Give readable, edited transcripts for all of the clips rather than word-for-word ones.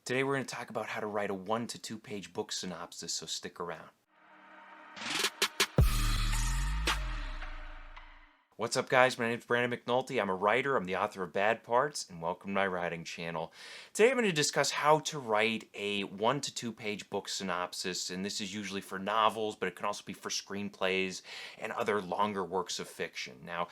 Today we're going to talk about how to write a 1 to 2 page book synopsis, so stick around. What's up, guys? My name is Brandon McNulty. I'm a writer. I'm the author of Bad Parts, and welcome to my writing channel. Today I'm going to discuss how to write a 1 to 2 page book synopsis, and this is usually for novels, but it can also be for screenplays and other longer works of fiction. Now,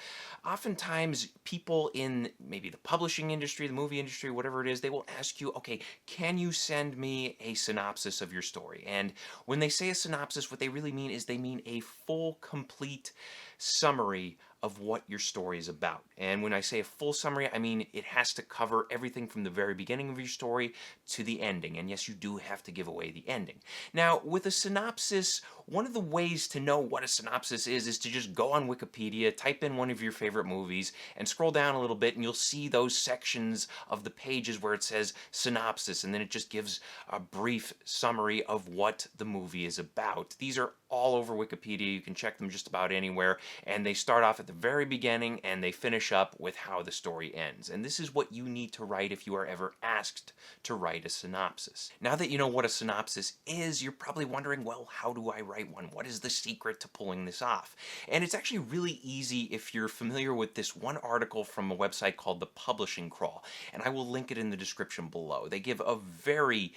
oftentimes people in maybe the publishing industry, the movie industry, whatever it is, they will ask you, okay, can you send me a synopsis of your story? And when they say a synopsis, what they really mean is they mean a full, complete summary of what your story is about. And when I say a full summary, I mean it has to cover everything from the very beginning of your story to the ending. And yes, you do have to give away the ending. Now, with a synopsis, one of the ways to know what a synopsis is to just go on Wikipedia, type in one of your favorite movies, and scroll down a little bit, and you'll see those sections of the pages where it says synopsis, and then it just gives a brief summary of what the movie is about. These are all over Wikipedia. You can check them just about anywhere, and they start off at the very beginning and they finish up with how the story ends. And this is what you need to write if you are ever asked to write a synopsis. Now that you know what a synopsis is, you're probably wondering, well, how do I write one? What is the secret to pulling this off? And it's actually really easy if you're familiar with this one article from a website called The Publishing Crawl, and I will link it in the description below. They give a very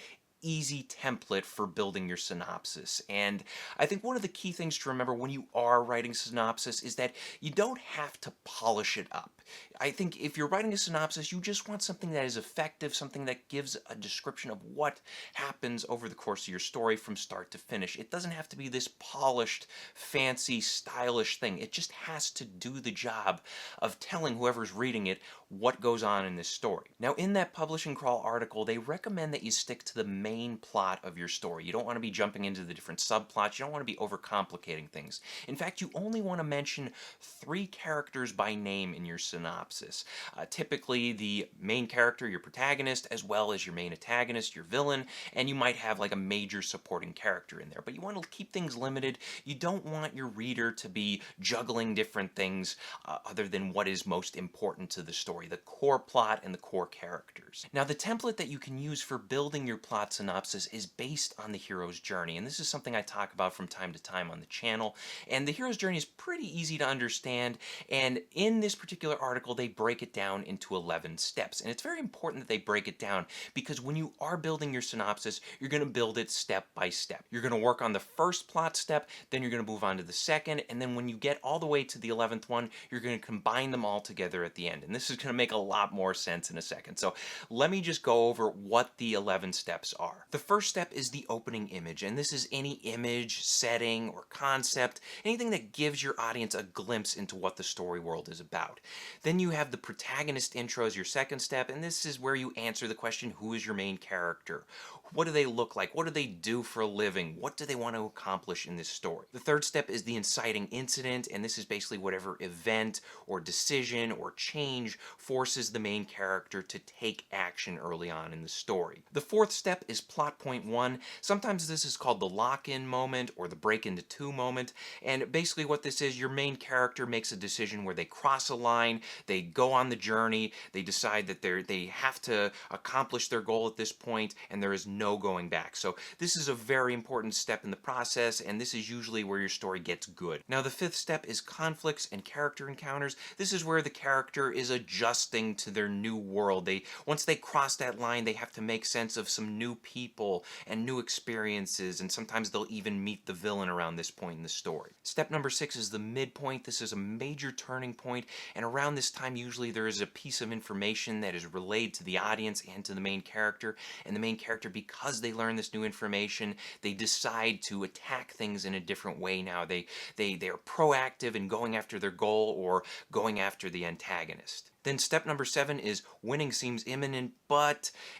easy template for building your synopsis. And I think one of the key things to remember when you are writing synopsis is that you don't have to polish it up. I think if you're writing a synopsis, you just want something that is effective, something that gives a description of what happens over the course of your story from start to finish. It doesn't have to be this polished, fancy, stylish thing. It just has to do the job of telling whoever's reading it what goes on in this story. Now, in that Publishing Crawl article, they recommend that you stick to the main plot of your story. You don't want to be jumping into the different subplots. You don't want to be overcomplicating things. In fact, you only want to mention 3 characters by name in your synopsis. Typically, the main character, your protagonist, as well as your main antagonist, your villain, and you might have like a major supporting character in there. But you want to keep things limited. You don't want your reader to be juggling different things other than what is most important to the story, the core plot and the core characters. Now, the template that you can use for building your plot synopsis is based on the hero's journey, and this is something I talk about from time to time on the channel. And the hero's journey is pretty easy to understand, and in this particular article they break it down into 11 steps. And it's very important that they break it down because when you are building your synopsis, you're going to build it step by step. You're going to work on the first plot step, then you're going to move on to the second, and then when you get all the way to the 11th one, you're going to combine them all together at the end. And this is going to make a lot more sense in a second. So let me just go over what the 11 steps are. The first step is the opening image, and this is any image, setting, or concept, anything that gives your audience a glimpse into what the story world is about. Then you have the protagonist intro as your second step, and this is where you answer the question, who is your main character? What do they look like? What do they do for a living? What do they want to accomplish in this story? The third step is the inciting incident, and this is basically whatever event or decision or change forces the main character to take action early on in the story. The fourth step is plot point 1. Sometimes this is called the lock-in moment or the break into 2 moment, and basically what this is, your main character makes a decision where they cross a line, they go on the journey, they decide that they have to accomplish their goal at this point, and there is no going back. So this is a very important step in the process, and this is usually where your story gets good. Now, the fifth step is conflicts and character encounters. This is where the character is adjusting to their new world. Once they cross that line, they have to make sense of some new people and new experiences, and sometimes they'll even meet the villain around this point in the story. Step number 6 is the midpoint. This is a major turning point, and around this time usually there is a piece of information that is relayed to the audience and to the main character, and the main character, because they learn this new information, they decide to attack things in a different way now. They're proactive in going after their goal or going after the antagonist. Then step number 7 is winning seems imminent,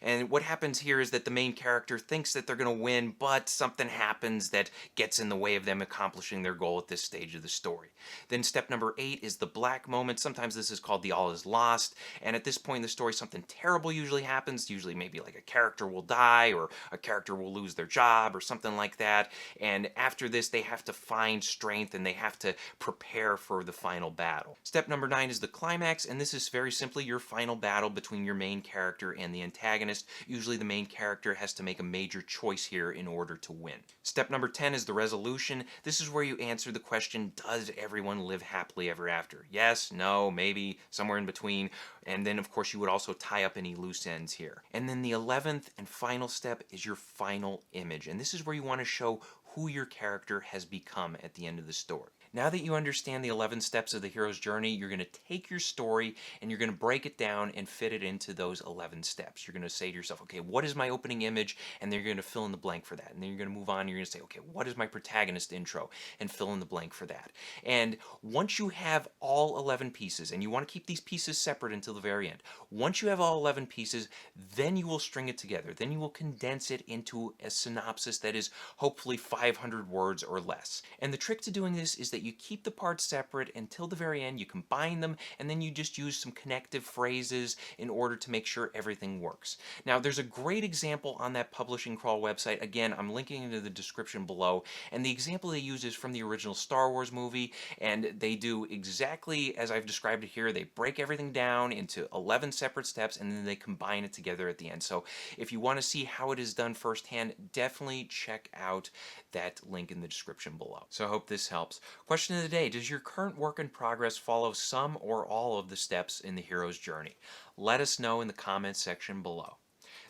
and what happens here is that the main character thinks that they're going to win, but something happens that gets in the way of them accomplishing their goal at this stage of the story. Then step number 8 is the black moment. Sometimes this is called the all is lost, and at this point in the story something terrible usually happens. Usually maybe like a character will die or a character will lose their job or something like that, and after this they have to find strength and they have to prepare for the final battle. Step number 9 is the climax, and this is very simply your final battle between your main character and the antagonist. Usually the main character has to make a major choice here in order to win. Step number 10 is the resolution. This is where you answer the question, does everyone live happily ever after? Yes, no, maybe, somewhere in between. And then, of course, you would also tie up any loose ends here. And then the 11th and final step is your final image. And this is where you want to show who your character has become at the end of the story. Now that you understand the 11 steps of the hero's journey, you're going to take your story and you're going to break it down and fit it into those 11 steps. You're going to say to yourself, okay, what is my opening image? And then you're going to fill in the blank for that. And then you're going to move on and you're going to say, okay, what is my protagonist intro? And fill in the blank for that. And once you have all 11 pieces, and you want to keep these pieces separate until the very end, once you have all 11 pieces, then you will string it together. Then you will condense it into a synopsis that is hopefully 500 words or less. And the trick to doing this is that you keep the parts separate until the very end, you combine them, and then you just use some connective phrases in order to make sure everything works. Now, there's a great example on that Publishing Crawl website. Again, I'm linking into the description below, and the example they use is from the original Star Wars movie, and they do exactly as I've described it here. They break everything down into 11 separate steps, and then they combine it together at the end. So if you want to see how it is done firsthand, definitely check out that link in the description below. So I hope this helps. Question of the day, does your current work in progress follow some or all of the steps in the hero's journey? Let us know in the comments section below.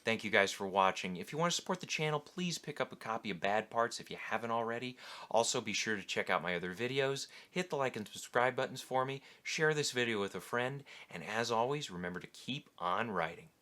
Thank you guys for watching. If you want to support the channel, please pick up a copy of Bad Parts if you haven't already. Also, be sure to check out my other videos, hit the like and subscribe buttons for me, share this video with a friend, and as always, remember to keep on writing.